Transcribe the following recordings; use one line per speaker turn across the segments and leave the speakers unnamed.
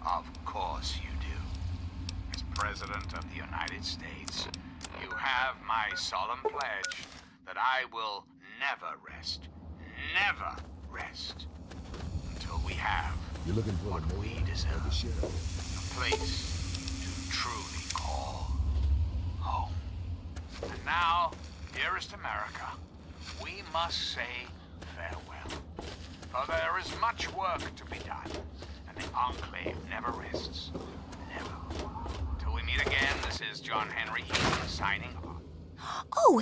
Of course you do. As President of the United States, you have my solemn pledge that I will never rest, until we have
You're looking for
what we deserve.
The sheriff.
A place to truly call home. And now, dearest America, we must say farewell. For there is much work to be done, and the Enclave never rests. Never. Till we meet again, this is John Henry Eaton signing off.
Oh,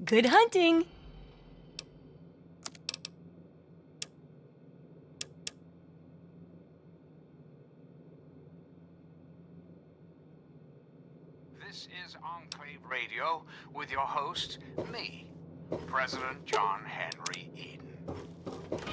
good hunting!
This is Enclave Radio with your host, me, President John Henry Eden.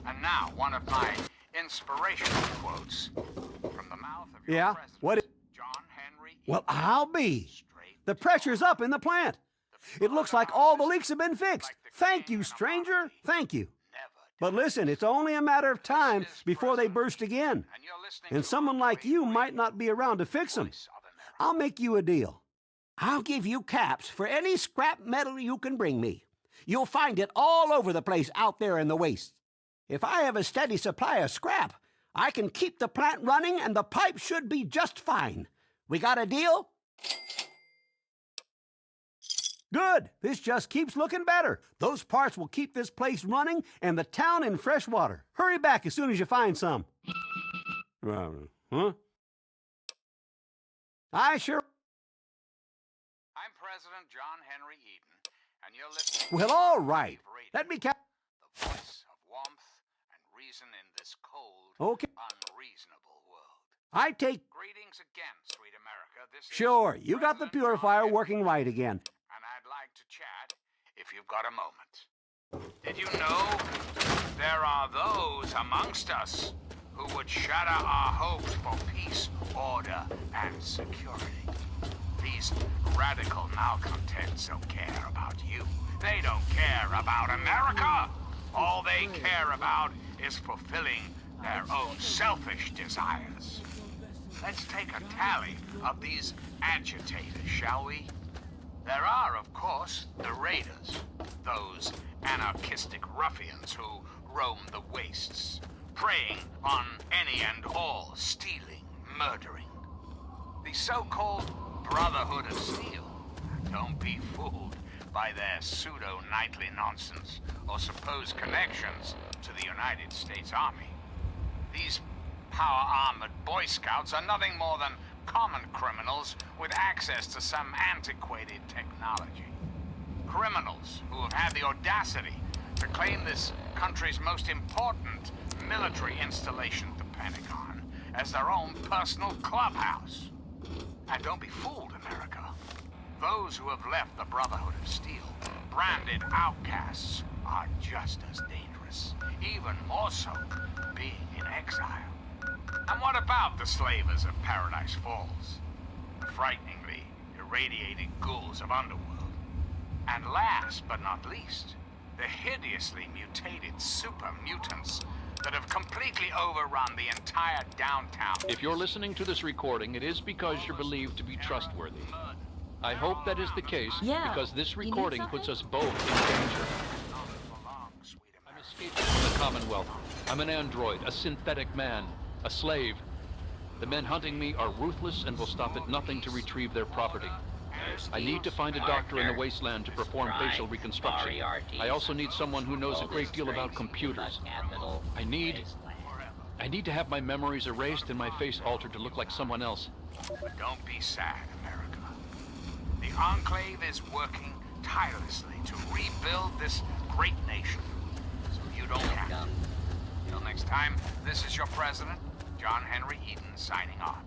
And now, one of my inspirational quotes from the mouth of your
Yeah?
president,
What?
John Henry
Well,
Eaton.
I'll be.
Straight
The
to
pressure's
God.
up in the plant. It looks like all the leaks have been fixed. Thank you, stranger. Thank you.
Never
But listen, it's only a matter of time before they burst again.
And you're listening
And
to
someone like
Enclave
you
Radio,
might not be around to fix them.
Voice of America.
I'll make you a deal. I'll give you caps for any scrap metal you can bring me. You'll find it all over the place out there in the wastes. If I have a steady supply of scrap, I can keep the plant running and the pipe should be just fine. We got a deal? Good. This just keeps looking better. Those parts will keep this place running and the town in fresh water. Hurry back as soon as you find some. Huh? I sure...
I'm President John Henry Eden, and you're listening
Well,
to
all
Enclave
right.
Radio,
Let me...
the voice of warmth and reason in this cold,
Okay.
unreasonable world.
I take...
Greetings again, sweet America. This is
Sure, you got the
President John
purifier
Henry
working right again.
and I'd like to chat if you've got a moment. Did you know there are those amongst us who would shatter our hopes for peace, order, and security? These radical malcontents don't care about you. They don't care about America. All they care about is fulfilling their own selfish desires. Let's take a tally of these agitators, shall we? There are, of course, the raiders, those anarchistic ruffians who roam the wastes, preying on any and all, stealing, murdering. The so-called Brotherhood of Steel. Don't be fooled by their pseudo-knightly nonsense or supposed connections to the United States Army. These power-armored Boy Scouts are nothing more than common criminals with access to some antiquated technology. Criminals who have had the audacity to claim this country's most important military installation, the Pentagon, as their own personal clubhouse. And don't be fooled, America. Those who have left the Brotherhood of Steel, branded outcasts, are just as dangerous, even more so being in exile. And what about the slavers of Paradise Falls? The frighteningly irradiated ghouls of Underworld. And last but not least, the hideously mutated super mutants that have completely overrun the entire downtown.
If you're listening to this recording, it is because you're believed to be trustworthy. I hope that is the case, because this recording puts us both in danger. I'm escaping from the Commonwealth. I'm an android, a synthetic man, a slave. The men hunting me are ruthless and will stop at nothing to retrieve their property. I need to find a doctor in the wasteland to perform facial reconstruction. I also need someone who knows a great deal about computers. I need to have my memories erased and my face altered to look like someone else.
Don't be sad, America. The Enclave is working tirelessly to rebuild this great nation, so you don't have to. Till next time, this is your president, John Henry Eden, signing off.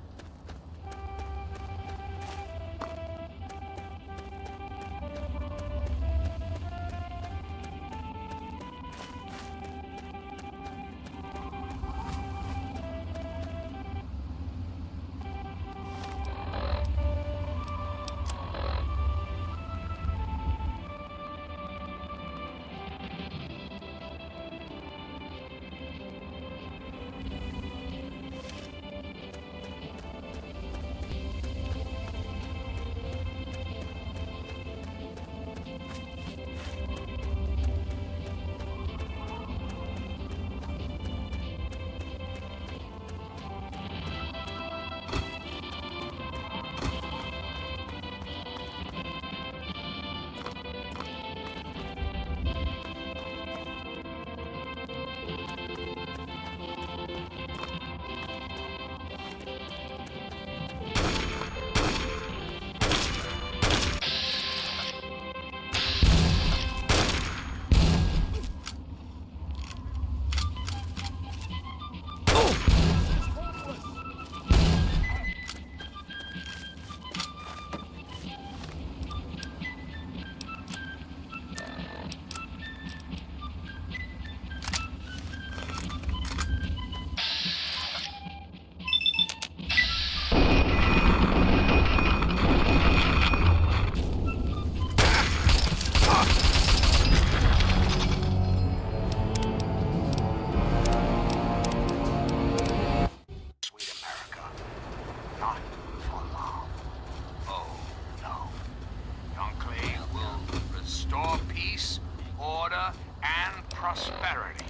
Prosperity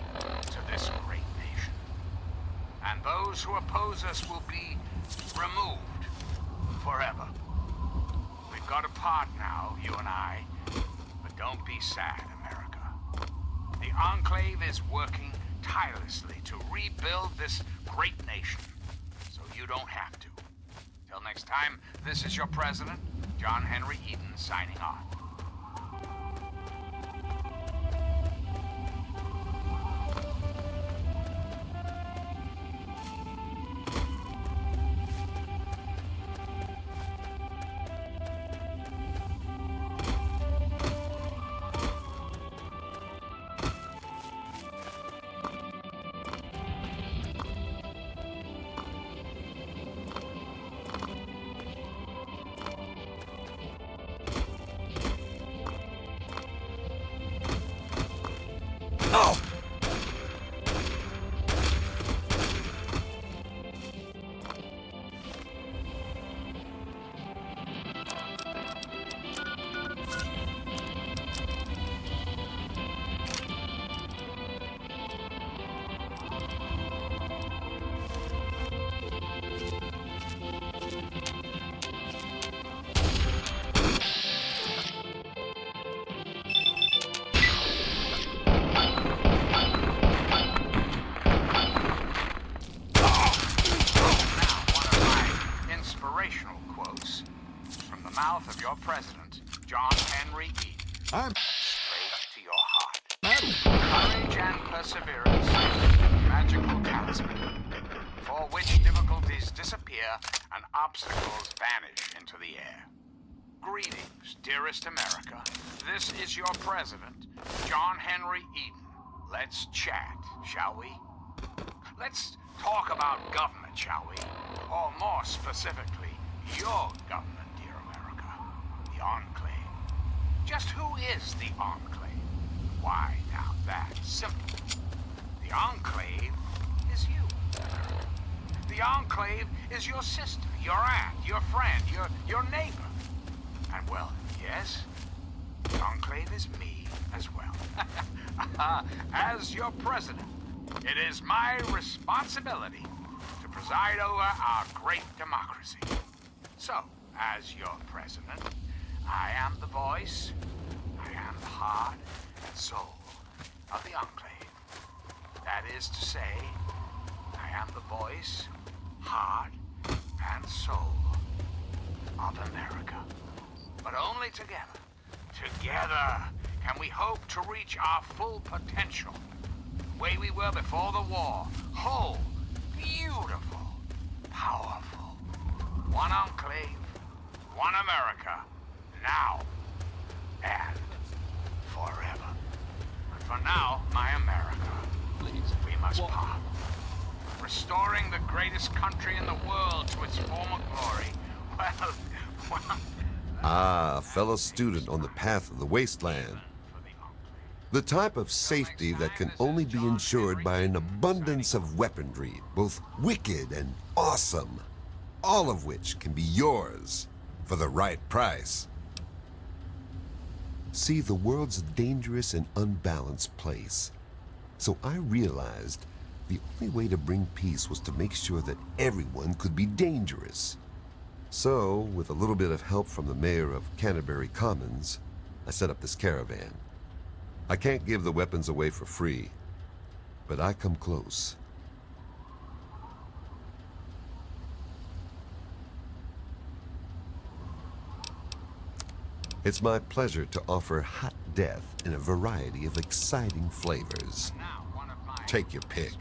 to this great nation. And those who oppose us will be removed forever. We've got a part now, you and I, but don't be sad, America. The Enclave is working tirelessly to rebuild this great nation, so you don't have to. Till next time, this is your president, John Henry Eden, signing off.
I'm
straight to your heart. Courage and perseverance, magical talisman, for which difficulties disappear and obstacles vanish into the air. Greetings, dearest America. This is your president, John Henry Eden. Let's chat, shall we? Let's talk about government, shall we? Or more specifically, your government, dear America. The Enclave. Just who is the Enclave? Why, now that's simple. The Enclave is you. The Enclave is your sister, your aunt, your friend, your neighbor. And well, yes, the Enclave is me as well. As your president, it is my responsibility to preside over our great democracy. So, as your president, I am the voice, I am the heart and soul of the Enclave. That is to say, I am the voice, heart, and soul of America. But only together. Together can we hope to reach our full potential. The way we were before the war. Whole, beautiful, powerful. One Enclave, one America. Now and forever. But for now, my America, we must part. Restoring the greatest country in the world to its former glory. Well,
a fellow student on the path of the wasteland. The type of safety that can only be ensured by an abundance of weaponry, both wicked and awesome, all of which can be yours for the right price. See, the world's a dangerous and unbalanced place. So I realized the only way to bring peace was to make sure that everyone could be dangerous. So, with a little bit of help from the mayor of Canterbury Commons, I set up this caravan. I can't give the weapons away for free, but I come close. It's my pleasure to offer hot death in a variety of exciting flavors. Take your pick.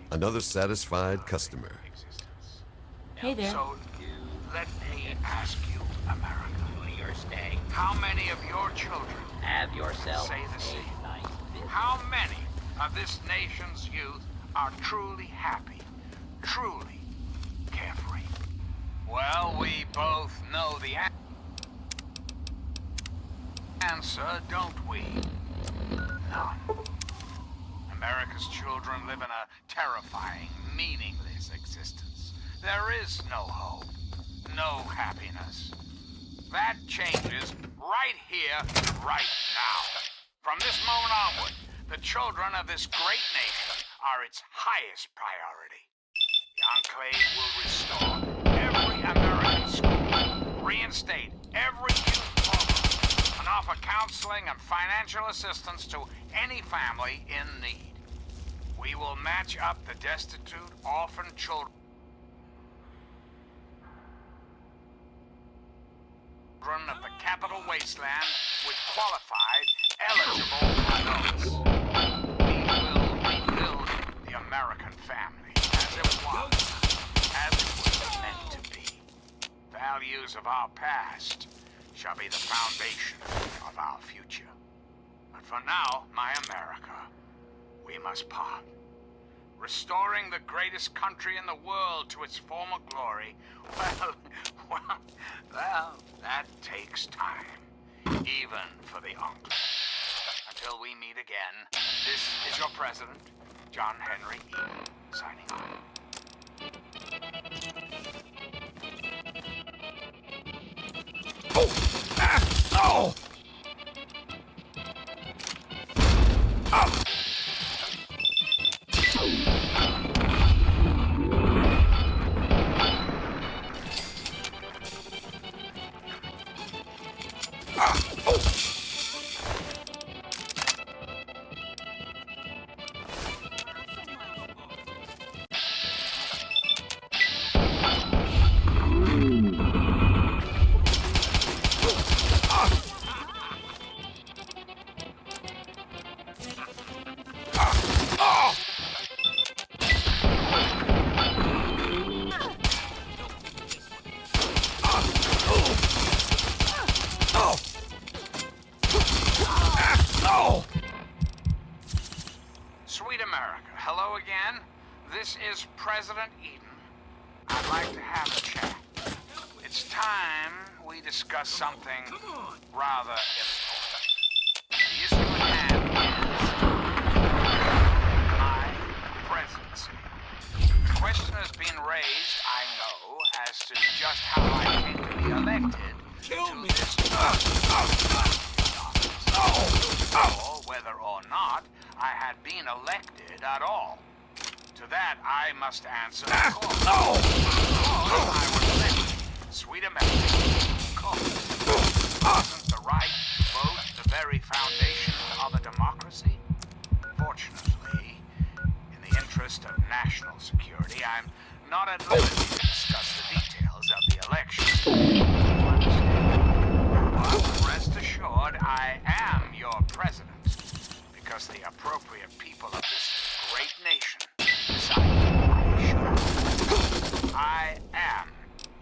Another satisfied customer.
Hey there.
So, let me ask you, America.
You're staying.
How many of your children
Have yourself
say the same?
a nice visit.
How many of this nation's youth are truly happy, truly carefree? Well, we both know the answer, don't we? None. America's children live in a terrifying, meaningless existence. There is no hope, no happiness. That changes right here, right now. From this moment onward, the children of this great nation are its highest priority. The Enclave will restore every American school, reinstate every youth program, and offer counseling and financial assistance to any family in need. We will match up the destitute, orphan children of the capital wasteland with qualified, eligible adults. We will rebuild the American family as it was meant to be. Values of our past shall be the foundation of our future. But for now, my America, we must part. Restoring the greatest country in the world to its former glory, well, next time, even for the Enclave. Until we meet again, this is your president, John Henry Eden, signing off.
Oh!
Sweet America, hello again. This is President Eden. I'd like to have a chat. It's time we discuss something rather important. The issue at hand is my presidency. The question has been raised, I know, as to just how I came to be elected to this office. Or whether or not I had been elected at all. To that, I must answer, of course. I was elected. Sweet America. Of course. Wasn't the right to vote the very foundation of a democracy? Fortunately, in the interest of national security, I'm not at liberty to discuss the details of the election. But rest assured, I am your president, because the appropriate people of this great nation decided I should. I am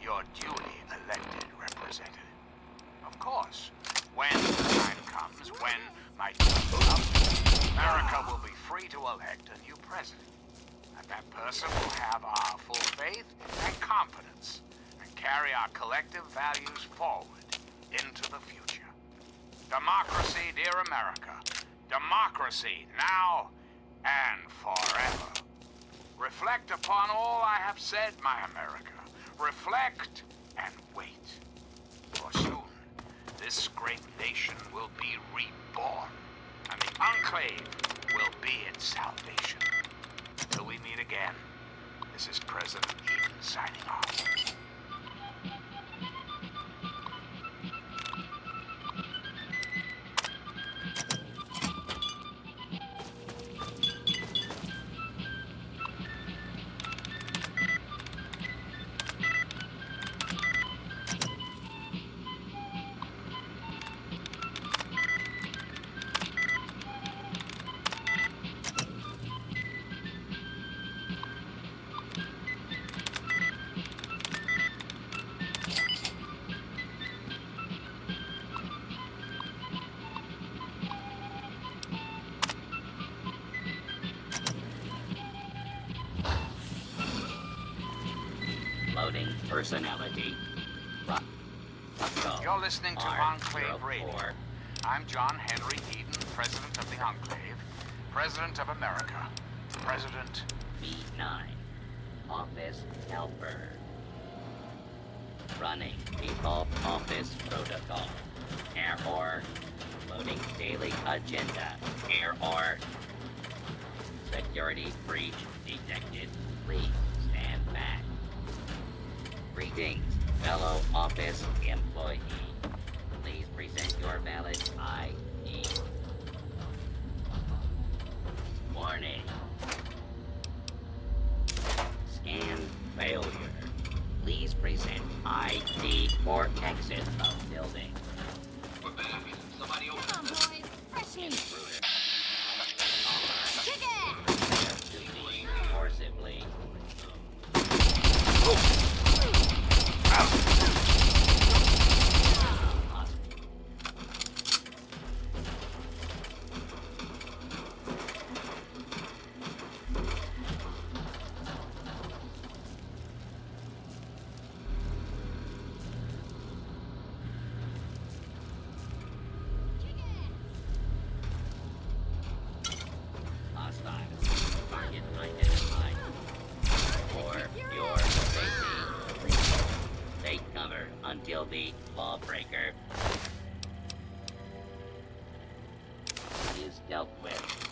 your duly elected representative. Of course, when the time comes, when my term is up, America will be free to elect a new president. And that person will have our full faith and confidence and carry our collective values forward into the future. Democracy, dear America. Democracy, now and forever. Reflect upon all I have said, my America. Reflect and wait. For soon, this great nation will be reborn, and the Enclave will be its salvation. Till we meet again, this is President Eden signing off.
Loading personality.
You're listening to Enclave Radio. I'm John Henry Eden, President of the Enclave, President of America, President...
B9. Office helper. Running default office protocol. Error. Loading daily agenda. Error. Security breach detected. Please stand back. Greetings, fellow office employee. Please present your valid ID. Warning. Scan failure. Please present ID for exit of building.
We're back. Somebody open.
Come on, boys. Fresh meat.
Intruder.
Kick it!
Forcibly. until the lawbreaker is dealt with.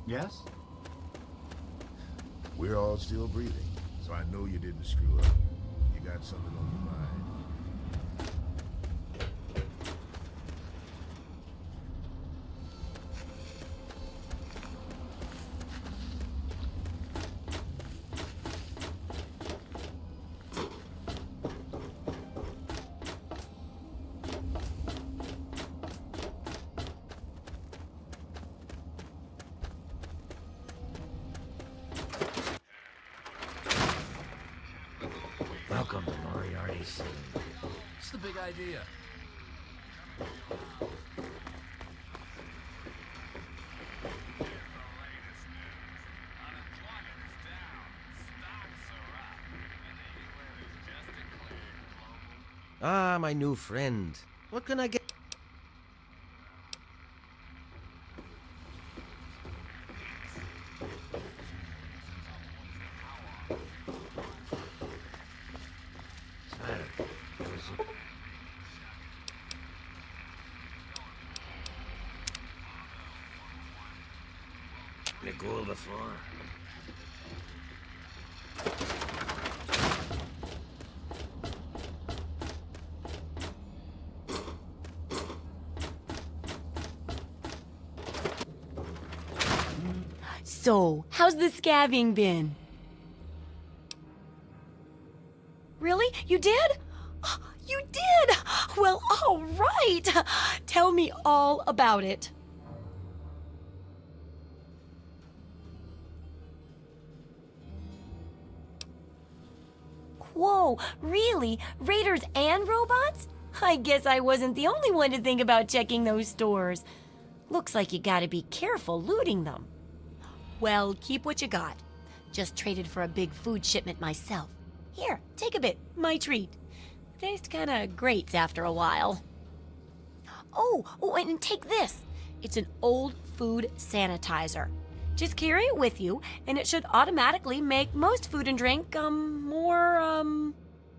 Yes?
We're all still breathing, so I know you didn't screw up. You got something on your mind.
Welcome to Moriarty's.
What's the big idea?
Ah, my new friend. What can I get?
Cool before.
So, how's the scabbing been? Really? You did? You did? Well, all right. Tell me all about it. Whoa, really? Raiders and robots? I guess I wasn't the only one to think about checking those stores. Looks like you gotta be careful looting them. Well, keep what you got. Just traded for a big food shipment myself. Here, take a bit, my treat. Tastes kinda grates after a while. Oh, and take this. It's an old food sanitizer. Just carry it with you, and it should automatically make most food and drink,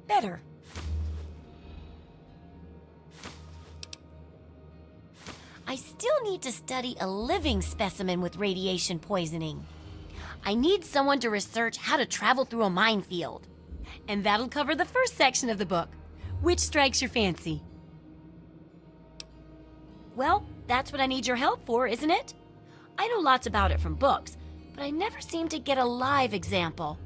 better. I still need to study a living specimen with radiation poisoning. I need someone to research how to travel through a minefield. And that'll cover the first section of the book. Which strikes your fancy? Well, that's what I need your help for, isn't it? I know lots about it from books, but I never seem to get a live example.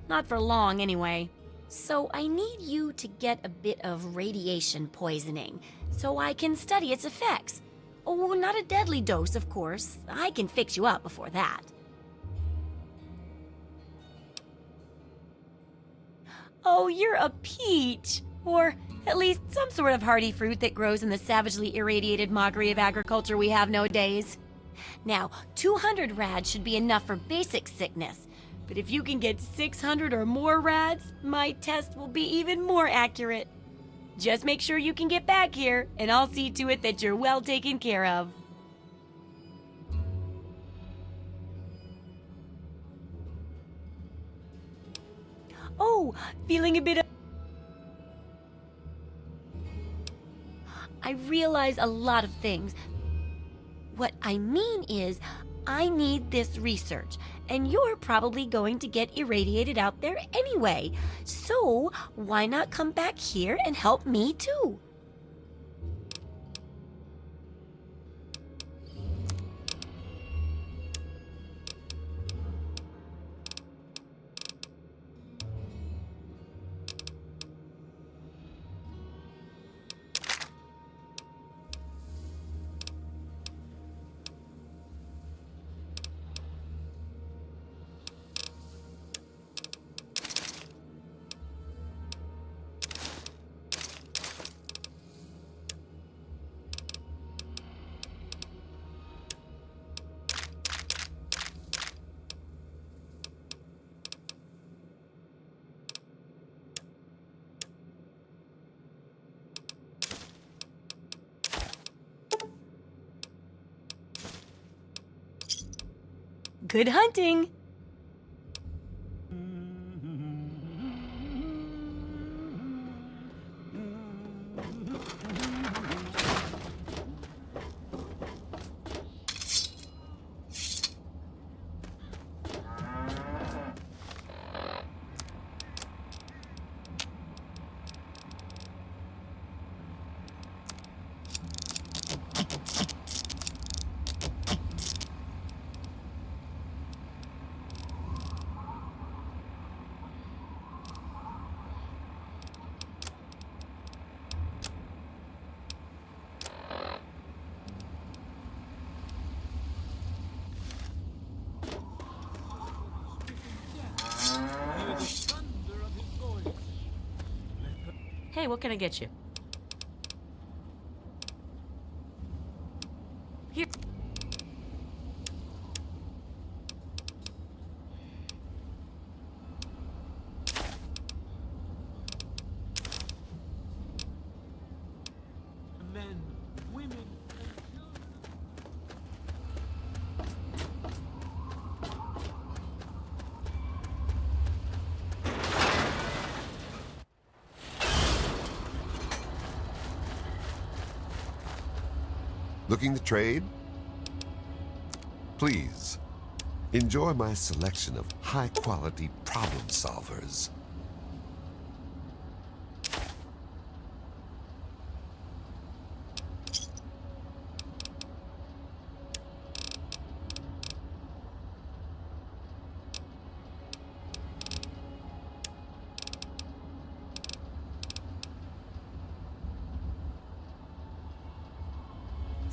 Not for long, anyway. So I need you to get a bit of radiation poisoning, so I can study its effects. Oh, not a deadly dose, of course. I can fix you up before that. Oh, you're a peach! Or at least some sort of hardy fruit that grows in the savagely irradiated mockery of agriculture we have nowadays. Now, 200 rads should be enough for basic sickness, but if you can get 600 or more rads, my test will be even more accurate. Just make sure you can get back here, and I'll see to it that you're well taken care of. Oh, feeling a bit of... I realize a lot of things. What I mean is, I need this research, and you're probably going to get irradiated out there anyway. So, why not come back here and help me too? Good hunting! Hey, what can I get you? Here.
Men, women,
Looking to trade? Please, enjoy my selection of high-quality problem solvers.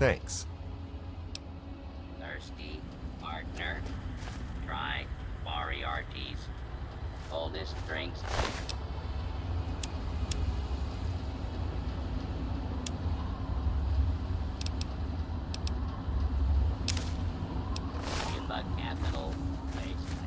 Thanks.
Thirsty, partner. Try Moriarty's coldest drinks. In the capital wasteland.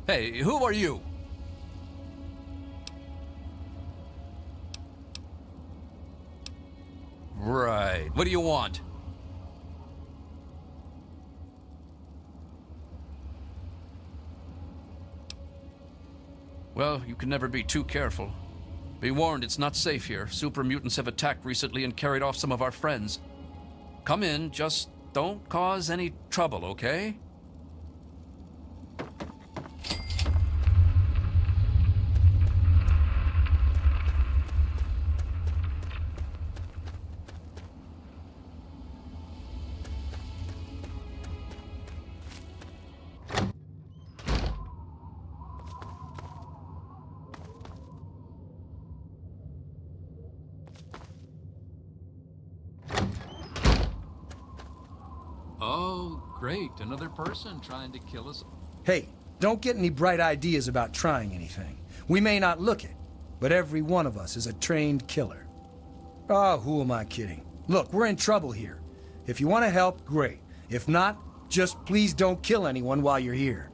Hey, who are you? Right. What do you want? Well, you can never be too careful. Be warned, it's not safe here. Super mutants have attacked recently and carried off some of our friends. Come in, just don't cause any trouble, okay? Oh, great. Another person trying to kill us.
Hey, don't get any bright ideas about trying anything. We may not look it, but every one of us is a trained killer. Oh, who am I kidding? Look, we're in trouble here. If you want to help, great. If not, just please don't kill anyone while you're here.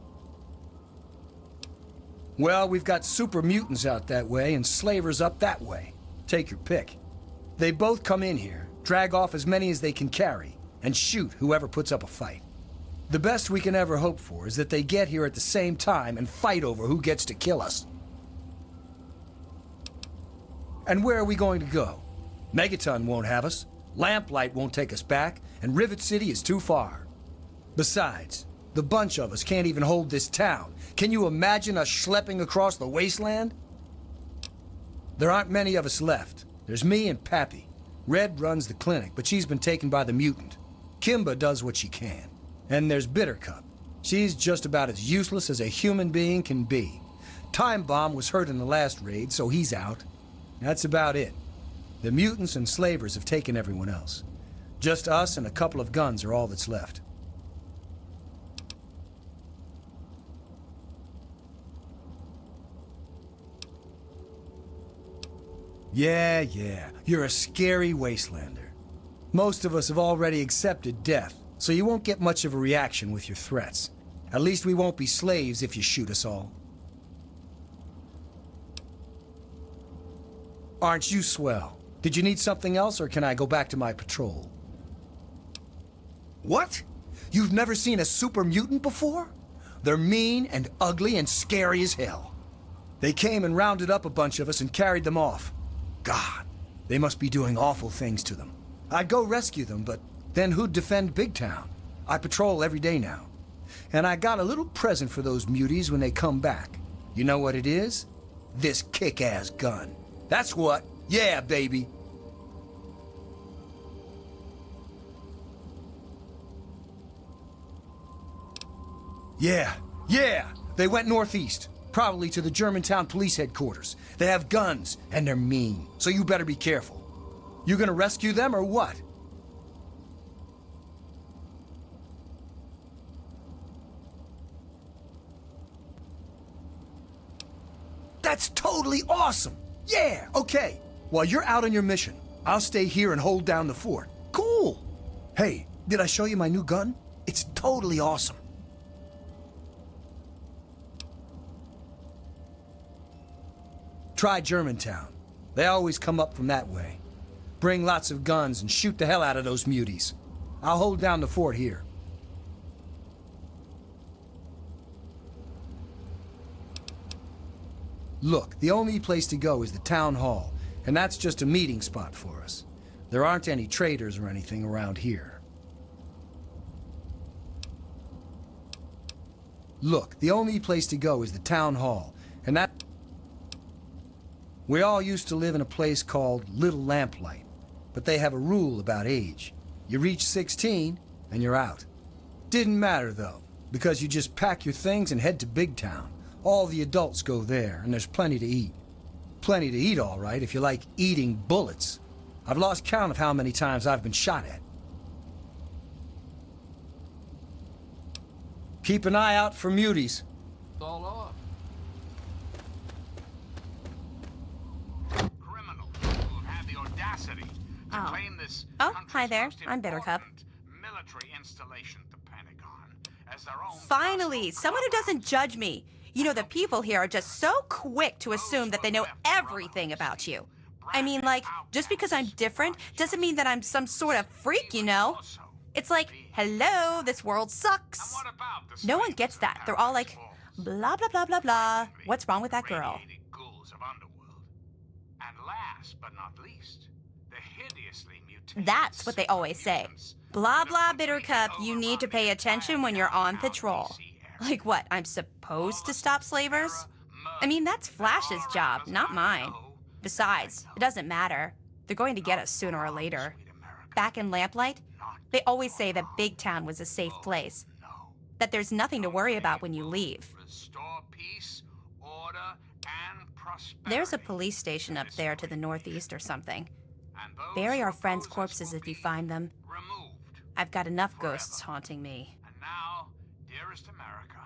Well, we've got super mutants out that way and slavers up that way. Take your pick. They both come in here, drag off as many as they can carry, and shoot whoever puts up a fight. The best we can ever hope for is that they get here at the same time and fight over who gets to kill us. And where are we going to go? Megaton won't have us, Lamplight won't take us back, and Rivet City is too far. Besides, the bunch of us can't even hold this town. Can you imagine us schlepping across the wasteland? There aren't many of us left. There's me and Pappy. Red runs the clinic, but she's been taken by the mutant. Kimba does what she can. And there's Bittercup. She's just about as useless as a human being can be. Time Bomb was hurt in the last raid, so he's out. That's about it. The mutants and slavers have taken everyone else. Just us and a couple of guns are all that's left. Yeah, you're a scary wastelander. Most of us have already accepted death, so you won't get much of a reaction with your threats. At least we won't be slaves if you shoot us all. Aren't you swell? Did you need something else, or can I go back to my patrol? What? You've never seen a super mutant before? They're mean and ugly and scary as hell. They came and rounded up a bunch of us and carried them off. God, they must be doing awful things to them. I'd go rescue them, but then who'd defend Big Town? I patrol every day now. And I got a little present for those muties when they come back. You know what it is? This kick-ass gun. That's what. Yeah, baby. Yeah. They went northeast. Probably to the Germantown police headquarters. They have guns, and they're mean. So you better be careful. You gonna rescue them or what? That's totally awesome! Yeah, okay. While you're out on your mission, I'll stay here and hold down the fort. Cool! Hey, did I show you my new gun? It's totally awesome. Try Germantown. They always come up from that way. Bring lots of guns and shoot the hell out of those muties. I'll hold down the fort here. Look, the only place to go is the town hall, and that's just a meeting spot for us. There aren't any traders or anything around here. Look, the only place to go is the town hall, and that... We all used to live in a place called Little Lamplight, but they have a rule about age. You reach 16, and you're out. Didn't matter, though, because you just pack your things and head to Big Town. All the adults go there, and there's plenty to eat. Plenty to eat, all right, if you like eating bullets. I've lost count of how many times I've been shot at. Keep an eye out for muties.
All off.
Criminals who have the audacity to claim this
hi there. I'm Bittercup.
military installation at the Pentagon as their own.
Finally, someone who doesn't judge me. You know, the people here are just so quick to assume that they know everything about you. I mean, like, just because I'm different doesn't mean that I'm some sort of freak, you know? It's like, hello, this world sucks. No one gets that. They're all like, blah, blah, blah, blah, blah. What's wrong with that girl?
And last but not least, the hideously mutated.
That's what they always say. Blah, blah, Bittercup, you need to pay attention when you're on patrol. Like what, I'm supposed to stop slavers? I mean, that's Flash's job, not mine. Besides, it doesn't matter. They're going to get us sooner or later. Back in Lamplight, they always say that Big Town was a safe place. That there's nothing to worry about when you leave.
Restore peace, order, and prosperity.
There's a police station up there to the northeast or something. Bury our friends' corpses if you find them. I've got enough ghosts haunting me.
And now, dearest America,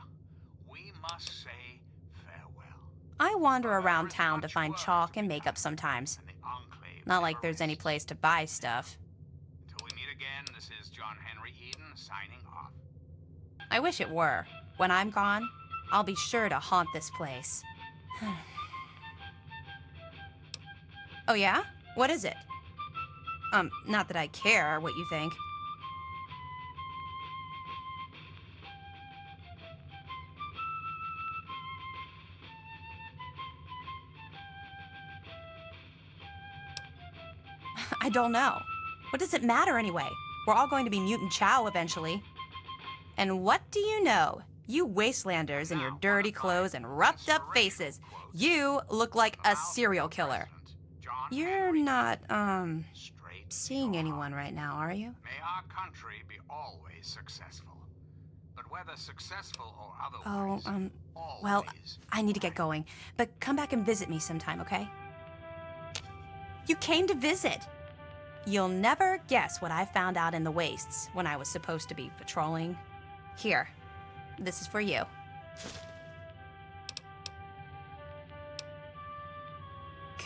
we must say farewell.
I wander around town to find chalk and makeup sometimes. Not like there's any place to buy stuff.
Until we meet again, this is John Henry Eden signing off.
I wish it were. When I'm gone, I'll be sure to haunt this place. Oh yeah? What is it? Not that I care what you think. I don't know. What does it matter anyway? We're all going to be Mutant Chow eventually. And what do you know? You wastelanders in your dirty clothes and roughed up faces. You look like a serial killer. You're not, seeing anyone right now, are you?
May our country be always successful. But whether successful or
Oh,
otherwise,
well, I need to get going. But come back and visit me sometime, okay? You came to visit. You'll never guess what I found out in the wastes when I was supposed to be patrolling. Here, this is for you.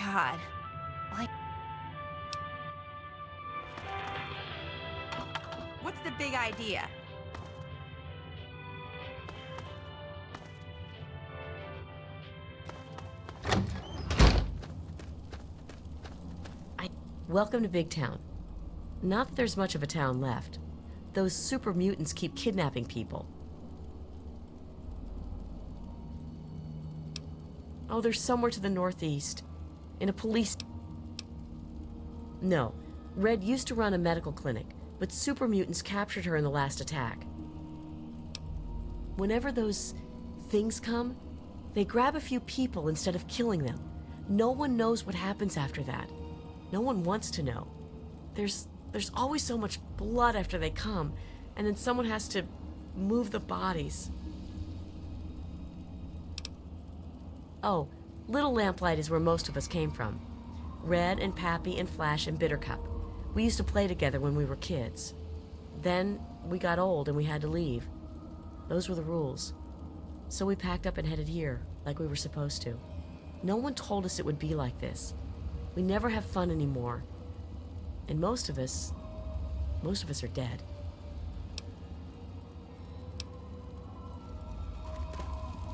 God, like... What's the big idea?
Welcome to Big Town. Not that there's much of a town left. Those super mutants keep kidnapping people. Oh, they're somewhere to the northeast. In a police... No. Red used to run a medical clinic, but super mutants captured her in the last attack. Whenever those things come, they grab a few people instead of killing them. No one knows what happens after that. No one wants to know. There's always so much blood after they come, and then someone has to move the bodies. Oh, Little Lamplight is where most of us came from. Red and Pappy and Flash and Bittercup. We used to play together when we were kids. Then we got old and we had to leave. Those were the rules. So we packed up and headed here, like we were supposed to. No one told us it would be like this. We never have fun anymore. And most of us are dead.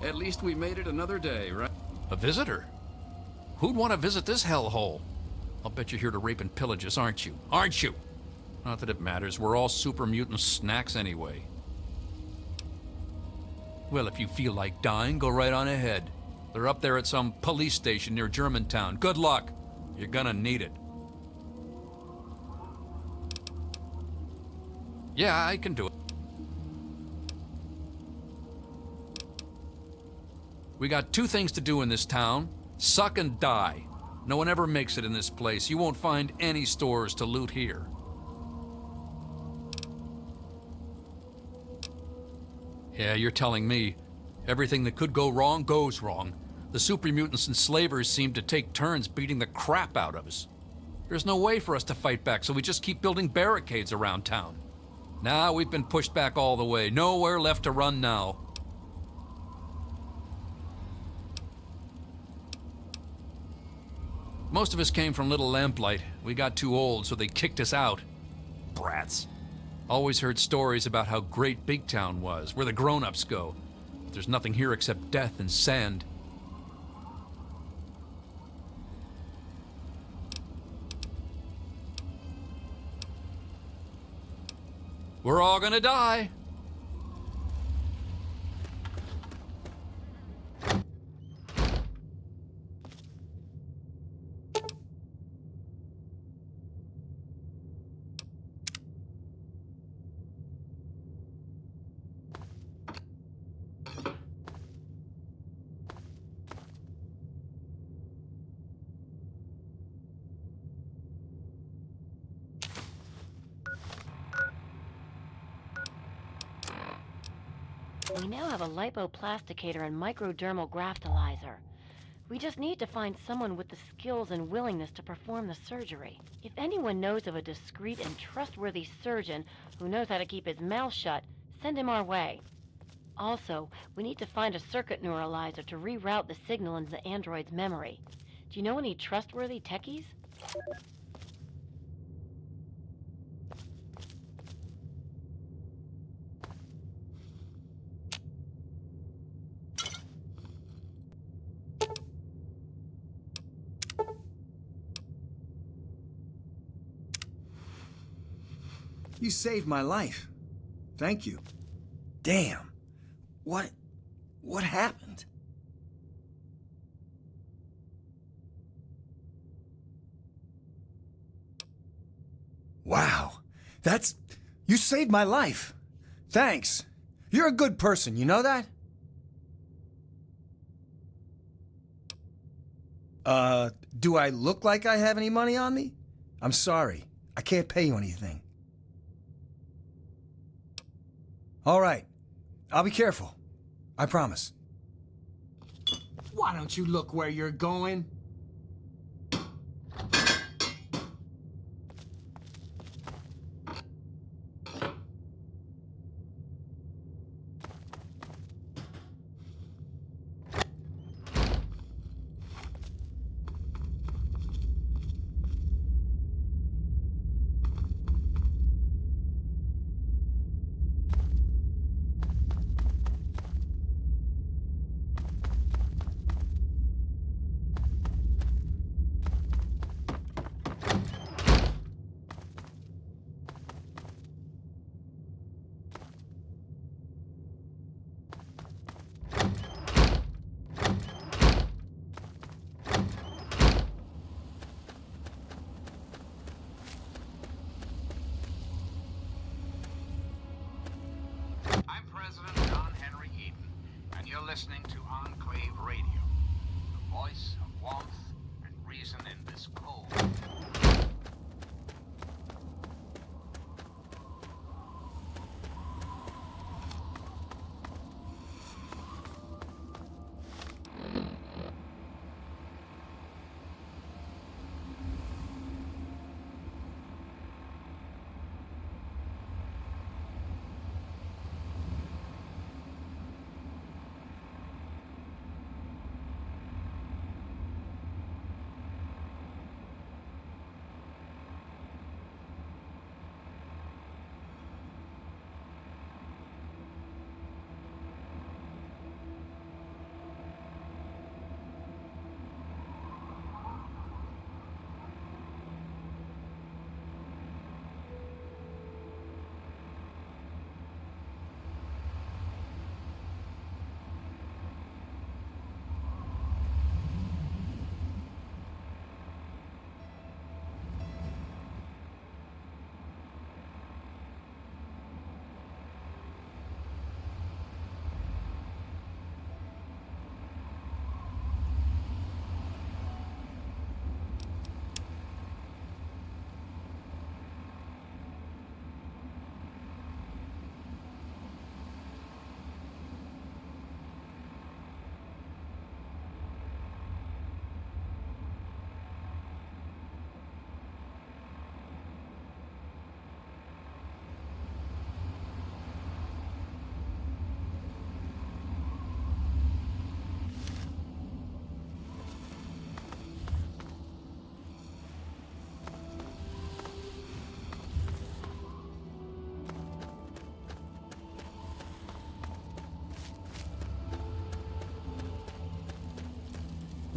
At least we made it another day, right?
A visitor? Who'd want to visit this hellhole? I'll bet you're here to rape and pillage us, aren't you? Aren't you? Not that it matters. We're all super mutant snacks anyway. Well, if you feel like dying, go right on ahead. They're up there at some police station near Germantown. Good luck. You're gonna need it. Yeah, I can do it. We got two things to do in this town. Suck and die. No one ever makes it in this place. You won't find any stores to loot here. Yeah, you're telling me. Everything that could go wrong goes wrong. The super mutants and slavers seem to take turns beating the crap out of us. There's no way for us to fight back, so we just keep building barricades around town. Now we've been pushed back all the way. Nowhere left to run now. Most of us came from Little Lamplight. We got too old, so they kicked us out. Brats. Always heard stories about how great Big Town was, where the grown-ups go. There's nothing here except death and sand. We're all gonna die.
We now have a lipoplasticator and microdermal graftolyzer. We just need to find someone with the skills and willingness to perform the surgery. If anyone knows of a discreet and trustworthy surgeon who knows how to keep his mouth shut, send him our way. Also, we need to find a circuit neuralizer to reroute the signal into the android's memory. Do you know any trustworthy techies?
You saved my life. Thank you. Damn. What happened? Wow. You saved my life. Thanks. You're a good person, you know that? Do I look like I have any money on me? I'm sorry. I can't pay you anything. All right. I'll be careful. I promise. Why don't you look where you're going?
I'm President John Henry Eden, and you're listening to Enclave Radio, the voice of warmth and reason in this cold.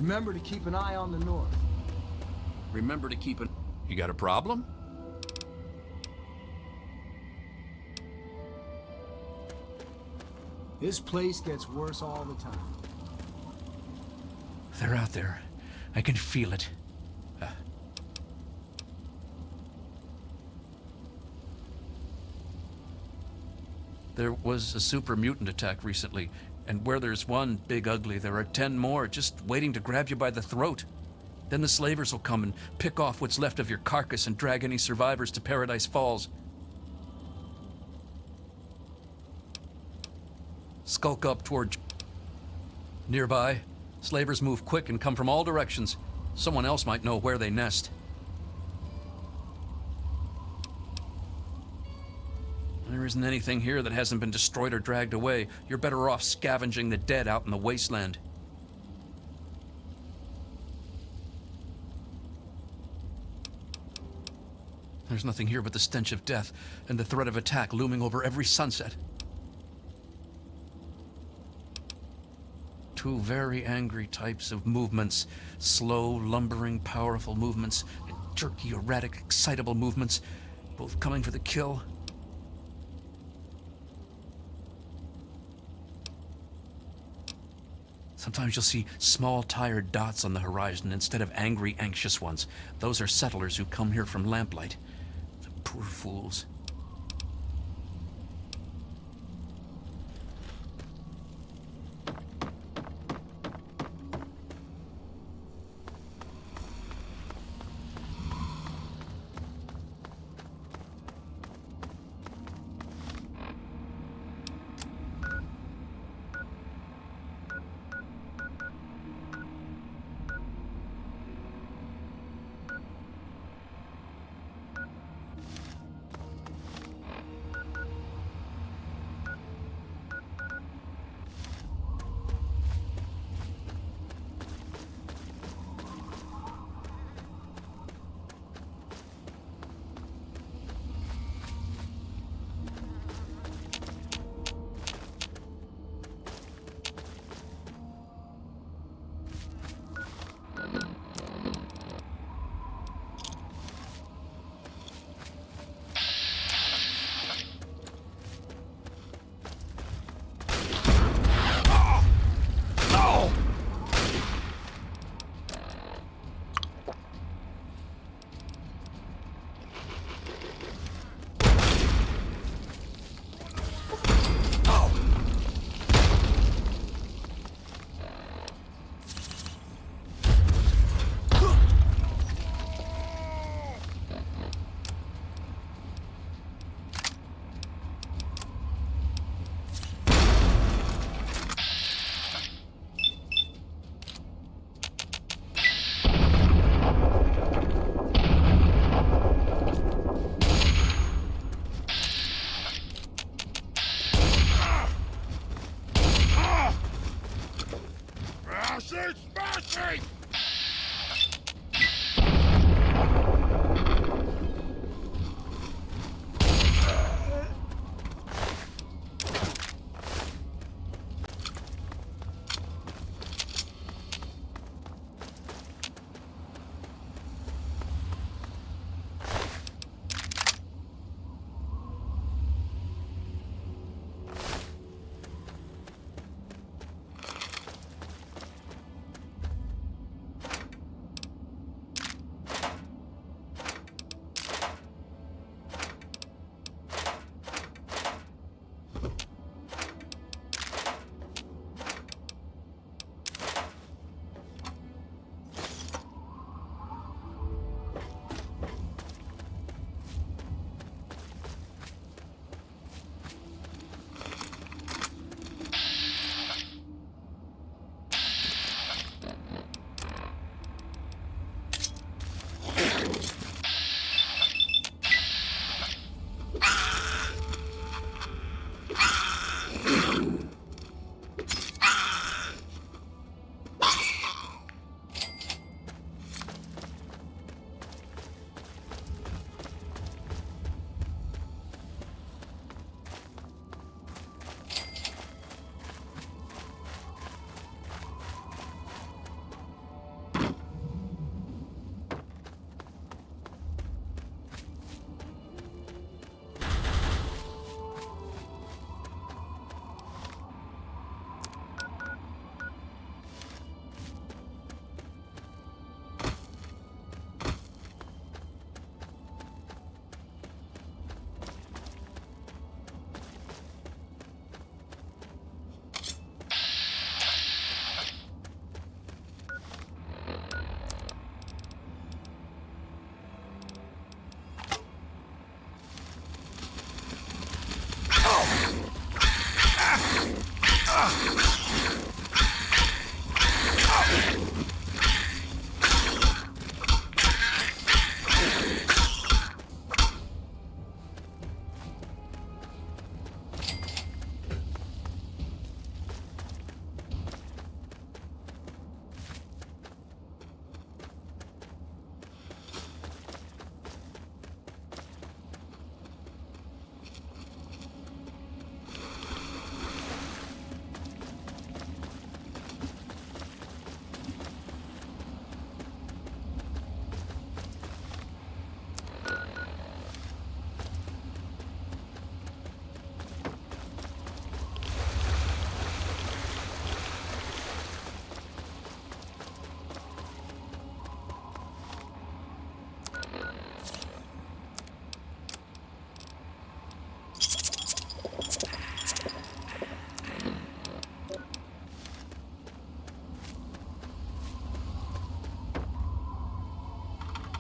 Remember to keep an eye on the north.
Remember to keep an...
You got a problem?
This place gets worse all the time.
They're out there. I can feel it. There was a super mutant attack recently, and where there's one big ugly, there are 10 more just waiting to grab you by the throat. Then the slavers will come and pick off what's left of your carcass and drag any survivors to Paradise Falls. Skulk up toward... Nearby, slavers move quick and come from all directions. Someone else might know where they nest. There isn't anything here that hasn't been destroyed or dragged away. You're better off scavenging the dead out in the wasteland. There's nothing here but the stench of death and the threat of attack looming over every sunset. Two very angry types of movements. Slow, lumbering, powerful movements, and jerky, erratic, excitable movements, both coming for the kill. Sometimes you'll see small, tired dots on the horizon instead of angry, anxious ones. Those are settlers who come here from Lamplight. The poor fools.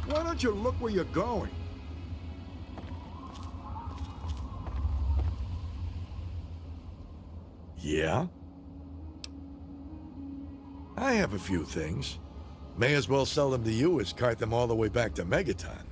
Why don't you look where you're going?
Yeah? I have a few things. May as well sell them to you as cart them all the way back to Megaton.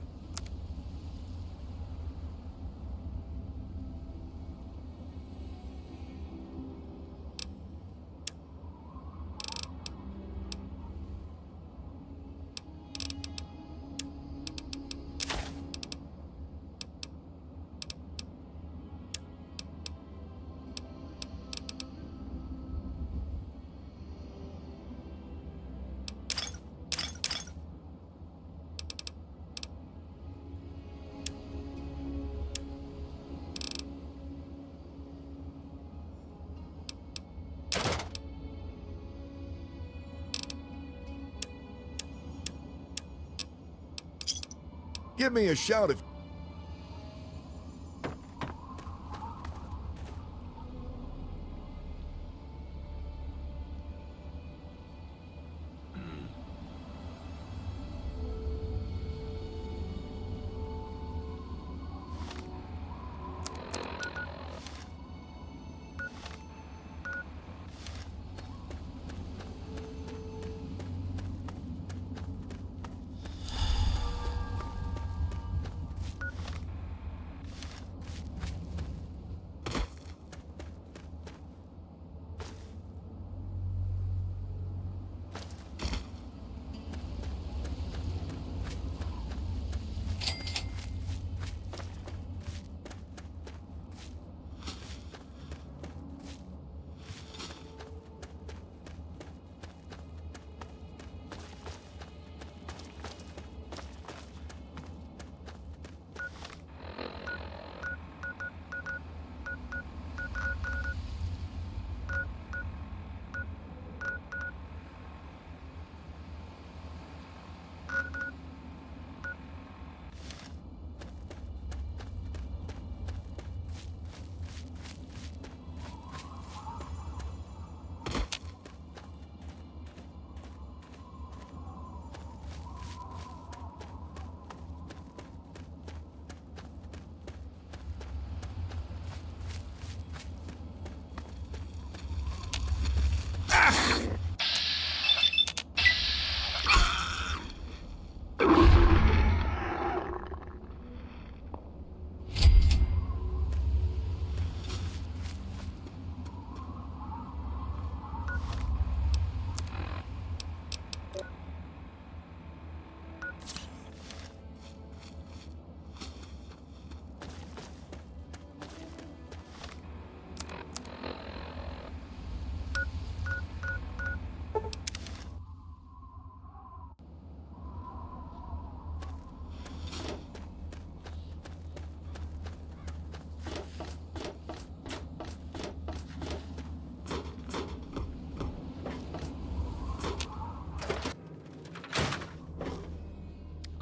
Give me a shout if...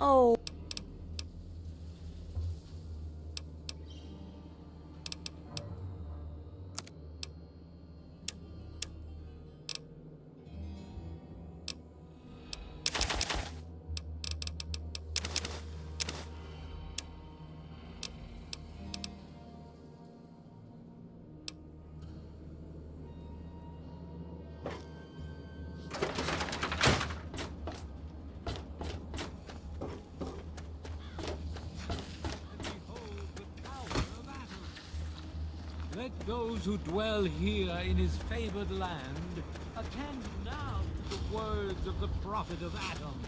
Oh.
Those who dwell here in his favored land, attend now to the words of the Prophet of Adam.